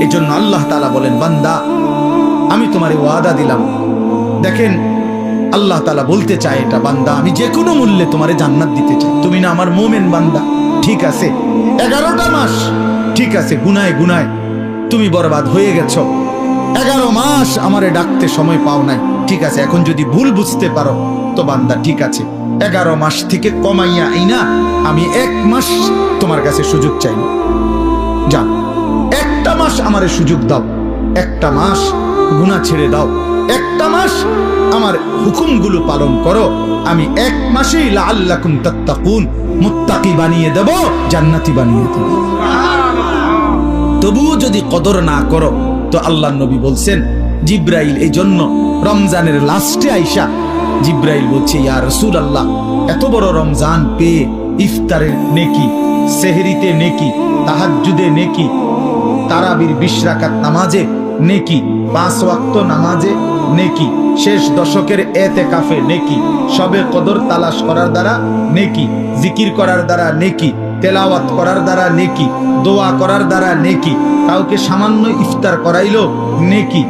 এজন্য আল্লাহ তাআলা বলেন, বান্দা আমি তোমারে ওয়াদা দিলাম। দেখেন আল্লাহ তাআলা বলতে চায় এটা, বান্দা আমি যে কোনো মূল্যে তোমারে জান্নাত দিতে চাই। তুমি না আমার মুমিন বান্দা, ঠিক আছে 11টা মাস ঠিক আছে গুনায় গুনায় তুমি বরবাদ হয়ে গেছো। 11 মাস আমারে ডাকতে সময় পাও নাই, ঠিক আছে। এখন যদি ভুল বুঝতে পারো তো বান্দা ঠিক আছে, 11 মাস থেকে কমাইয়া আইনা আমি 1 মাস তোমার কাছে সুযোগ চাই। যা একটা মাস আমারে সুযোগ দাও, একটা মাস গুনাহ ছেড়ে দাও, একটা মাস আমার হুকুমগুলো পালন করো। আমি 1 মাসেই লাআল্লাকুম তাত্তাকুন মুত্তাকি বানিয়ে দেব, জান্নাতি বানিয়ে দেব। তবুও যদি কদর না করো তো আল্লাহর নবী বলছেন, জিব্রাইল এই জন্য রমজানের লাস্টে আইসা জিব্রাইল বলছে, ইয়া রাসূলুল্লাহ এত বড় রমজান পেয়ে ইফতারের নেকি, সেহরিতে নেকি, তাহাজ্জুদে নেকি, তারাবির 20 রাকাত নামাজে নেকি, 5 ওয়াক্ত নামাজে নেকি, শেষ দশকের এতেকাফে নেকি, সবে কদর তালাশ করার দ্বারা নেকি, জিকির করার দ্বারা নেকি, তেলাওয়াত করার দ্বারা নেকি, দোয়া করার দ্বারা নেকি, কাউকে সামান্য ইফতার করাইলো নেকি,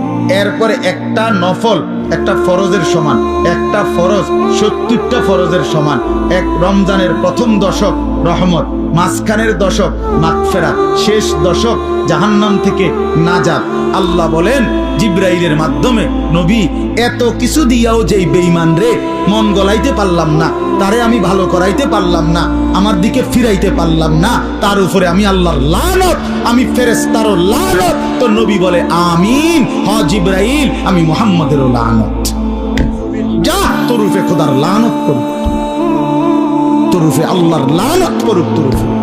এরপরে একটা নফল একটা ফরজের সমান, একটা ফরজ 70টা ফরজের সমান, এক রমজানের প্রথম দশক রহমত, মাঝখানের দশক মাগফিরাত, শেষ দশক জাহান্নাম থেকে নাজাত। আল্লাহ বলেন জিব্রাইলের মাধ্যমে, নবী এত কিছু দিয়াও যেই বেঈমান রে মন গলাইতে পারলাম না, তারে আমি ভালো করাইতে পারলাম না, আমার দিকে ফিরাইতে পারলাম না, তার উপরে আমি আল্লাহর লানত, আমি ফেরেশতারও লানত। তো নবী বলে আমিন, হ জিব্রাইল আমি মুহাম্মাদেরও লানত। যা তোর উপরে খোদার লানত করুক, তোর উপরে আল্লাহর লানত করুক তোর উপরে।